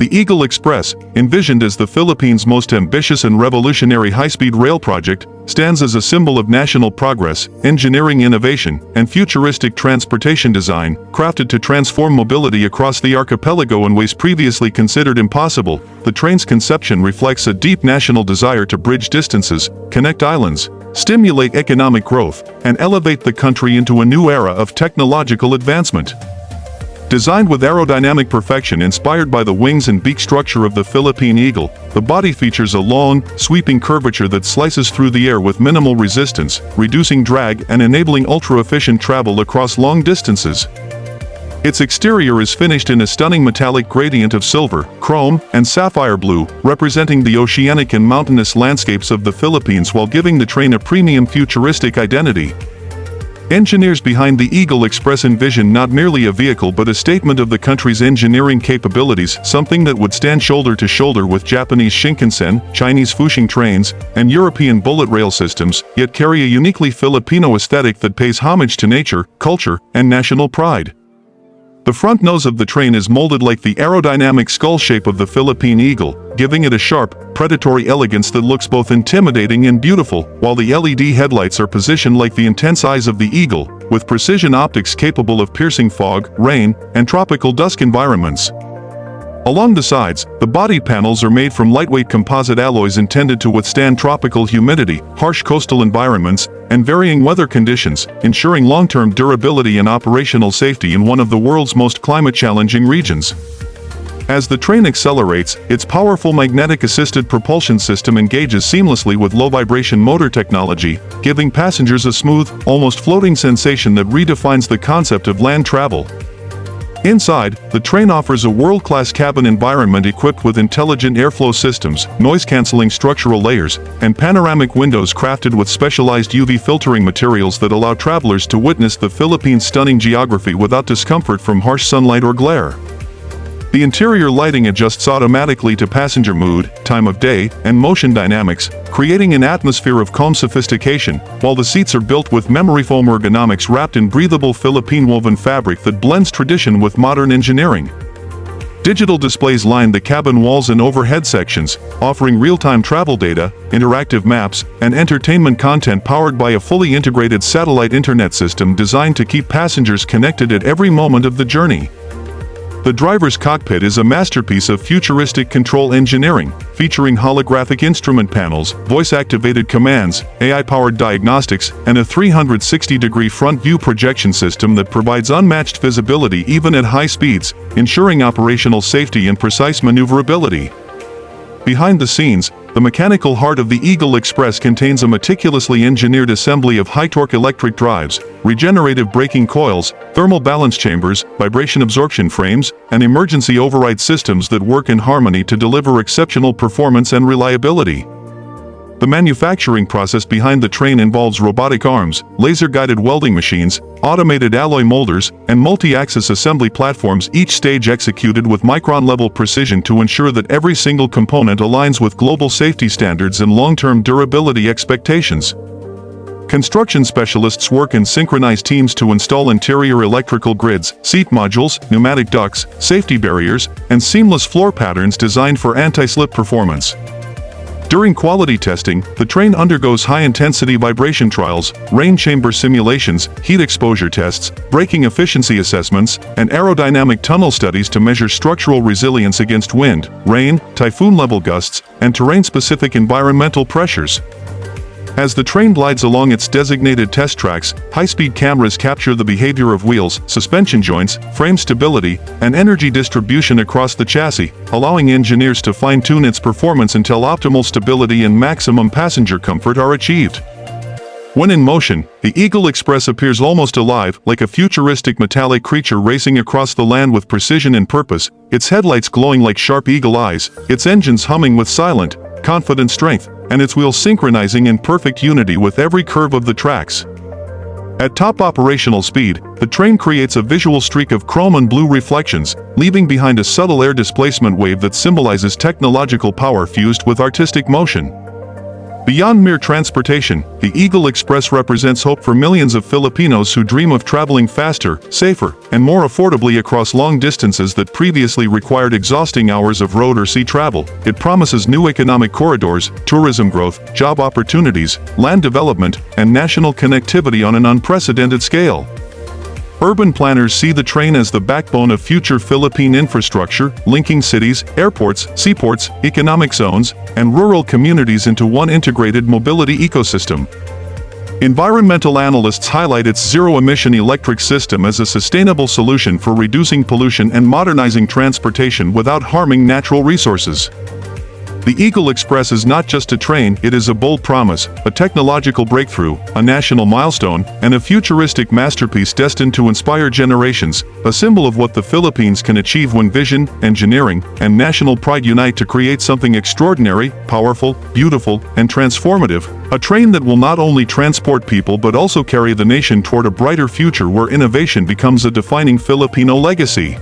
The Eagle Express, envisioned as the Philippines' most ambitious and revolutionary high-speed rail project, stands as a symbol of national progress, engineering innovation, and futuristic transportation design, crafted to transform mobility across the archipelago in ways previously considered impossible. The train's conception reflects a deep national desire to bridge distances, connect islands, stimulate economic growth, and elevate the country into a new era of technological advancement. Designed with aerodynamic perfection inspired by the wings and beak structure of the Philippine eagle, the body features a long, sweeping curvature that slices through the air with minimal resistance, reducing drag and enabling ultra-efficient travel across long distances. Its exterior is finished in a stunning metallic gradient of silver, chrome, and sapphire blue, representing the oceanic and mountainous landscapes of the Philippines while giving the train a premium futuristic identity. Engineers behind the Eagle Express envision not merely a vehicle but a statement of the country's engineering capabilities, something that would stand shoulder to shoulder with Japanese Shinkansen, Chinese Fuxing trains, and European bullet rail systems, yet carry a uniquely Filipino aesthetic that pays homage to nature, culture, and national pride. The front nose of the train is molded like the aerodynamic skull shape of the Philippine eagle, giving it a sharp, predatory elegance that looks both intimidating and beautiful, while the LED headlights are positioned like the intense eyes of the eagle, with precision optics capable of piercing fog, rain, and tropical dusk environments. Along the sides, the body panels are made from lightweight composite alloys intended to withstand tropical humidity, harsh coastal environments, and varying weather conditions, ensuring long-term durability and operational safety in one of the world's most climate-challenging regions. As the train accelerates, its powerful magnetic-assisted propulsion system engages seamlessly with low-vibration motor technology, giving passengers a smooth, almost floating sensation that redefines the concept of land travel. Inside, the train offers a world-class cabin environment equipped with intelligent airflow systems, noise-canceling structural layers, and panoramic windows crafted with specialized UV filtering materials that allow travelers to witness the Philippines' stunning geography without discomfort from harsh sunlight or glare. The interior lighting adjusts automatically to passenger mood, time of day, and motion dynamics, creating an atmosphere of calm sophistication, while the seats are built with memory foam ergonomics wrapped in breathable Philippine woven fabric that blends tradition with modern engineering. Digital displays line the cabin walls and overhead sections, offering real-time travel data, interactive maps, and entertainment content powered by a fully integrated satellite internet system designed to keep passengers connected at every moment of the journey. The driver's cockpit is a masterpiece of futuristic control engineering, featuring holographic instrument panels, voice-activated commands, AI-powered diagnostics, and a 360-degree front-view projection system that provides unmatched visibility even at high speeds, ensuring operational safety and precise maneuverability. Behind the scenes, the mechanical heart of the Eagle Express contains a meticulously engineered assembly of high-torque electric drives, regenerative braking coils, thermal balance chambers, vibration absorption frames, and emergency override systems that work in harmony to deliver exceptional performance and reliability. The manufacturing process behind the train involves robotic arms, laser-guided welding machines, automated alloy molders, and multi-axis assembly platforms, each stage executed with micron-level precision to ensure that every single component aligns with global safety standards and long-term durability expectations. Construction specialists work in synchronized teams to install interior electrical grids, seat modules, pneumatic ducts, safety barriers, and seamless floor patterns designed for anti-slip performance. During quality testing, the train undergoes high-intensity vibration trials, rain chamber simulations, heat exposure tests, braking efficiency assessments, and aerodynamic tunnel studies to measure structural resilience against wind, rain, typhoon-level gusts, and terrain-specific environmental pressures. As the train glides along its designated test tracks, high-speed cameras capture the behavior of wheels, suspension joints, frame stability, and energy distribution across the chassis, allowing engineers to fine-tune its performance until optimal stability and maximum passenger comfort are achieved. When in motion, the Eagle Express appears almost alive, like a futuristic metallic creature racing across the land with precision and purpose, its headlights glowing like sharp eagle eyes, its engines humming with silent, confident strength, and its wheels synchronizing in perfect unity with every curve of the tracks. At top operational speed, the train creates a visual streak of chrome and blue reflections, leaving behind a subtle air displacement wave that symbolizes technological power fused with artistic motion. Beyond mere transportation, the Eagle Express represents hope for millions of Filipinos who dream of traveling faster, safer, and more affordably across long distances that previously required exhausting hours of road or sea travel. It promises new economic corridors, tourism growth, job opportunities, land development, and national connectivity on an unprecedented scale. Urban planners see the train as the backbone of future Philippine infrastructure, linking cities, airports, seaports, economic zones, and rural communities into one integrated mobility ecosystem. Environmental analysts highlight its zero-emission electric system as a sustainable solution for reducing pollution and modernizing transportation without harming natural resources. The Eagle Express is not just a train, it is a bold promise, a technological breakthrough, a national milestone, and a futuristic masterpiece destined to inspire generations, a symbol of what the Philippines can achieve when vision, engineering, and national pride unite to create something extraordinary, powerful, beautiful, and transformative, a train that will not only transport people but also carry the nation toward a brighter future where innovation becomes a defining Filipino legacy.